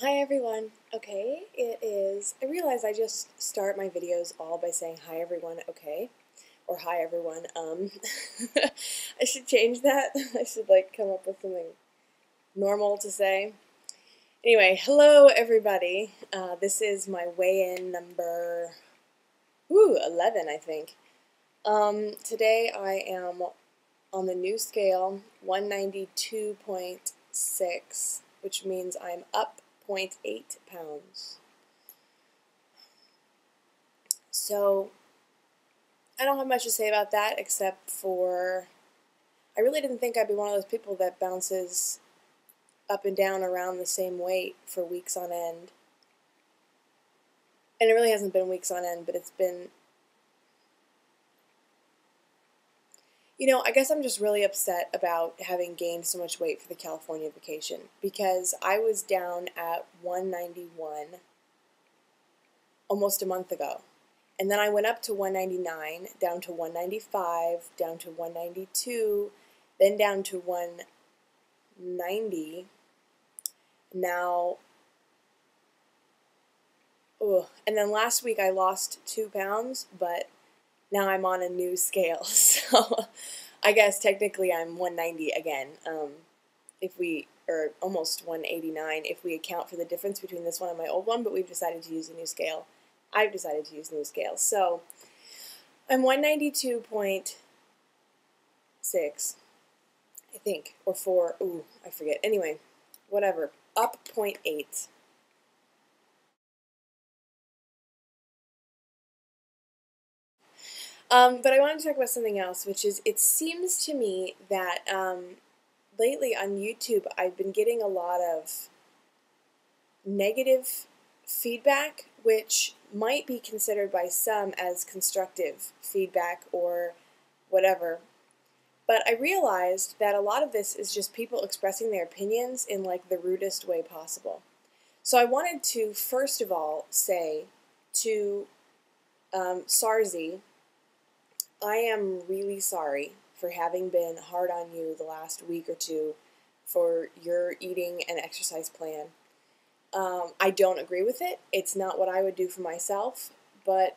Hi everyone. Okay, I realize I just start my videos all by saying hi everyone, okay? Or hi everyone, I should change that. I should come up with something normal to say. Anyway, hello everybody. This is my weigh-in number, 11 I think. Today I am on the new scale, 192.6, which means I'm up 0.8 pounds. So, I don't have much to say about that except for I really didn't think I'd be one of those people that bounces up and down around the same weight for weeks on end. And it really hasn't been weeks on end, but it's been, I guess I'm just really upset about having gained so much weight for the California vacation because I was down at 191 almost a month ago. And then I went up to 199, down to 195, down to 192, then down to 190. Now, and then last week I lost 2 pounds, but now I'm on a new scale. So I guess technically I'm 190 again, or almost 189 if we account for the difference between this one and my old one, but we've decided to use a new scale. I've decided to use a new scale. So I'm 192.6, I think, or 4, I forget. Anyway, whatever, up 0.8. But I wanted to talk about something else, which is it seems to me that lately on YouTube I've been getting a lot of negative feedback, which might be considered by some as constructive feedback or whatever. But I realized that a lot of this is just people expressing their opinions in the rudest way possible. So I wanted to first of all say to Sarzi, I am really sorry for having been hard on you the last week or two for your eating and exercise plan. I don't agree with it. It's not what I would do for myself, but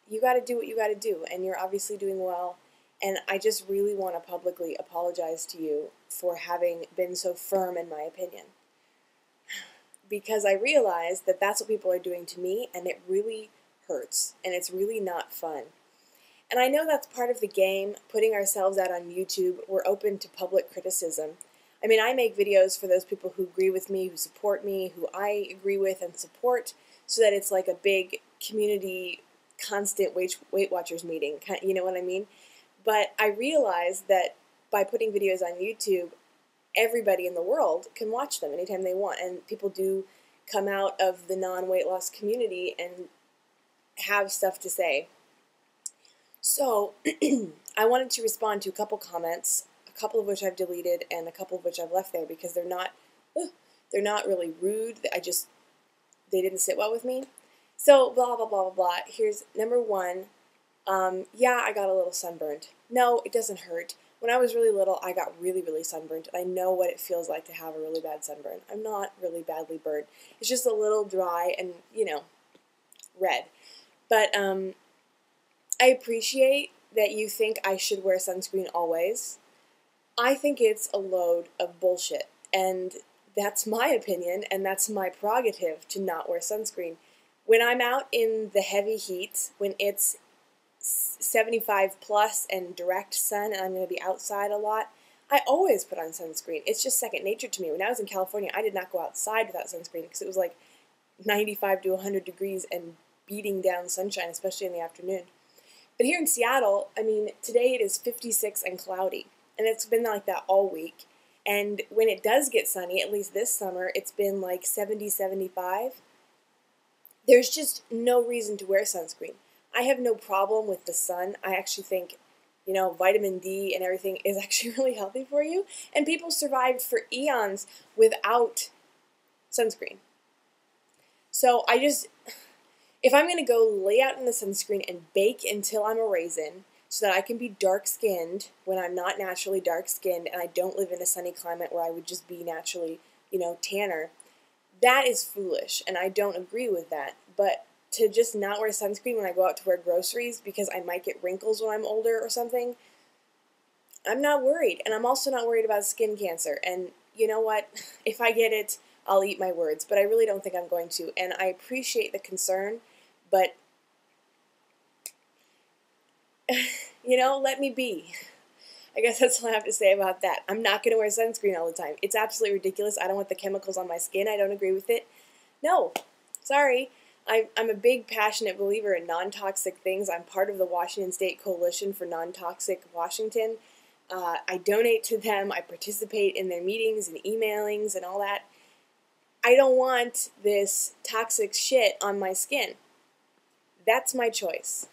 you got to do what you got to do, and you're obviously doing well. And I just really want to publicly apologize to you for having been so firm in my opinion. Because I realize that that's what people are doing to me, and it really hurts, and it's really not fun. And I know that's part of the game, putting ourselves out on YouTube. We're open to public criticism. I mean, I make videos for those people who agree with me, who support me, who I agree with and support, so that it's like a big community, constant Weight Watchers meeting. You know what I mean? But I realize that by putting videos on YouTube, everybody in the world can watch them anytime they want. And people do come out of the non-weight loss community and have stuff to say. So, I wanted to respond to a couple comments, a couple of which I've deleted and a couple of which I've left there because they're not really rude. They didn't sit well with me. So, blah, blah, blah, blah, blah. Here's number one. Yeah, I got a little sunburned. No, it doesn't hurt. When I was really little, I got really, really sunburned. I know what it feels like to have a really bad sunburn. I'm not really badly burned. It's just a little dry and, red. But, I appreciate that you think I should wear sunscreen always. I think it's a load of bullshit, and that's my opinion, and that's my prerogative to not wear sunscreen. When I'm out in the heavy heat, when it's 75 plus and direct sun, and I'm going to be outside a lot, I always put on sunscreen. It's just second nature to me. When I was in California, I did not go outside without sunscreen because it was 95 to 100 degrees and beating down sunshine, especially in the afternoon. But here in Seattle, I mean, today it is 56 and cloudy, and it's been like that all week. And when it does get sunny, at least this summer, it's been 70, 75. There's just no reason to wear sunscreen. I have no problem with the sun. I actually think, vitamin D and everything is actually really healthy for you. And people survived for eons without sunscreen. So if I'm going to go lay out in the sunscreen and bake until I'm a raisin so that I can be dark-skinned when I'm not naturally dark-skinned and I don't live in a sunny climate where I would just be naturally, tanner, That is foolish, and I don't agree with that. But to just not wear sunscreen when I go out to wear groceries because I might get wrinkles when I'm older or something, I'm not worried. And I'm also not worried about skin cancer. And you know what? If I get it, I'll eat my words. But I really don't think I'm going to. And I appreciate the concern, but, let me be. I guess that's all I have to say about that. I'm not going to wear sunscreen all the time. It's absolutely ridiculous. I don't want the chemicals on my skin. I don't agree with it. No, sorry. I'm a big, passionate believer in non-toxic things. I'm part of the Washington State Coalition for Non-Toxic Washington. I donate to them. I participate in their meetings and emailings and all that. I don't want this toxic shit on my skin. That's my choice.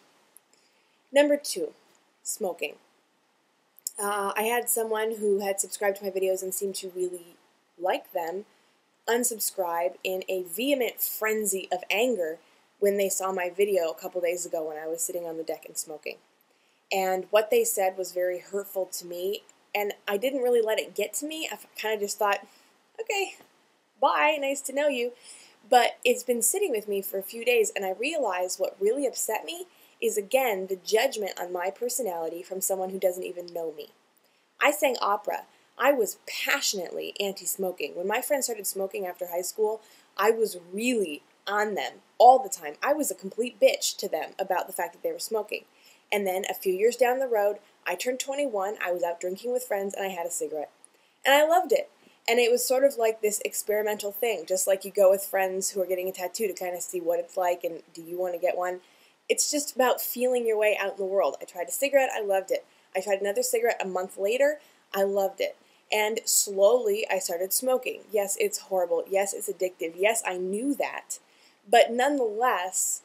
Number 2, smoking. I had someone who had subscribed to my videos and seemed to really like them unsubscribe in a vehement frenzy of anger when they saw my video a couple days ago when I was sitting on the deck and smoking. And what they said was very hurtful to me, and I didn't really let it get to me. I kind of just thought, okay, bye, nice to know you. But it's been sitting with me for a few days, and I realized what really upset me is, again, the judgment on my personality from someone who doesn't even know me. I sang opera. I was passionately anti-smoking. When my friends started smoking after high school, I was really on them all the time. I was a complete bitch to them about the fact that they were smoking. And then a few years down the road, I turned 21, I was out drinking with friends, and I had a cigarette. And I loved it. And it was sort of like this experimental thing, just like you go with friends who are getting a tattoo to kind of see what it's like and do you want to get one. It's just about feeling your way out in the world. I tried a cigarette, I loved it. I tried another cigarette a month later, I loved it. And slowly I started smoking. Yes, it's horrible. Yes, it's addictive. Yes, I knew that. But nonetheless,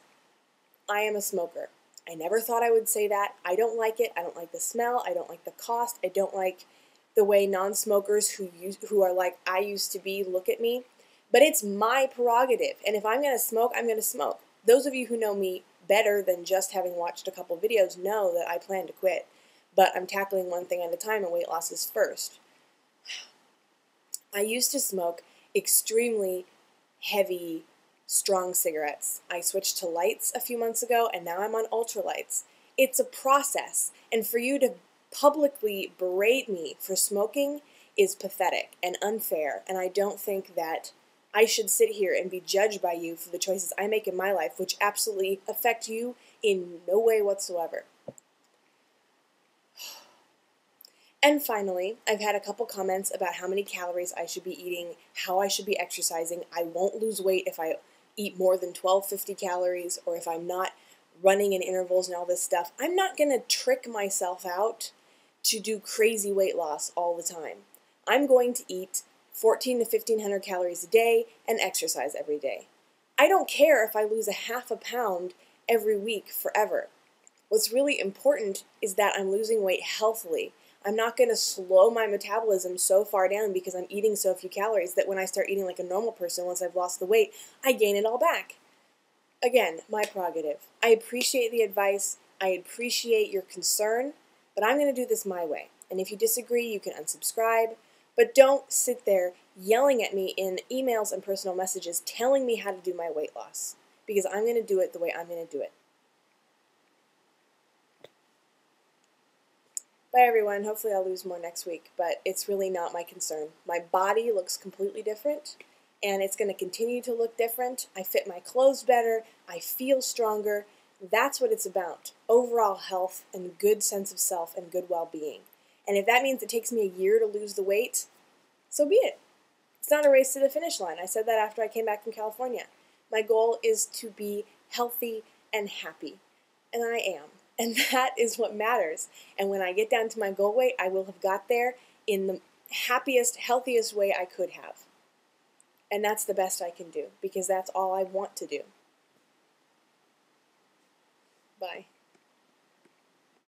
I am a smoker. I never thought I would say that. I don't like it. I don't like the smell. I don't like the cost. I don't like the way non-smokers who are like I used to be look at me. But it's my prerogative. And if I'm going to smoke, I'm going to smoke. Those of you who know me better than just having watched a couple videos know that I plan to quit. But I'm tackling one thing at a time, and weight loss is first. I used to smoke extremely heavy, strong cigarettes. I switched to lights a few months ago, and now I'm on ultralights. It's a process, and for you to publicly berate me for smoking is pathetic and unfair, and I don't think that I should sit here and be judged by you for the choices I make in my life, which absolutely affect you in no way whatsoever. And finally, I've had a couple comments about how many calories I should be eating, how I should be exercising. I won't lose weight if I eat more than 1250 calories or if I'm not running in intervals and all this stuff. I'm not going to trick myself out to do crazy weight loss all the time. I'm going to eat 14 to 1500 calories a day and exercise every day. I don't care if I lose a half a pound every week forever. What's really important is that I'm losing weight healthily. I'm not going to slow my metabolism so far down because I'm eating so few calories that when I start eating like a normal person, once I've lost the weight, I gain it all back. Again, my prerogative. I appreciate the advice. I appreciate your concern, but I'm going to do this my way. And if you disagree, you can unsubscribe. But don't sit there yelling at me in emails and personal messages telling me how to do my weight loss, because I'm going to do it the way I'm going to do it. Bye everyone, hopefully I'll lose more next week, but it's really not my concern. My body looks completely different, and it's going to continue to look different. I fit my clothes better, I feel stronger. That's what it's about. Overall health and good sense of self and good well-being. And if that means it takes me a year to lose the weight, so be it. It's not a race to the finish line. I said that after I came back from California. My goal is to be healthy and happy, and I am. And that is what matters. And when I get down to my goal weight, I will have got there in the happiest, healthiest way I could have. And that's the best I can do, because that's all I want to do. Bye.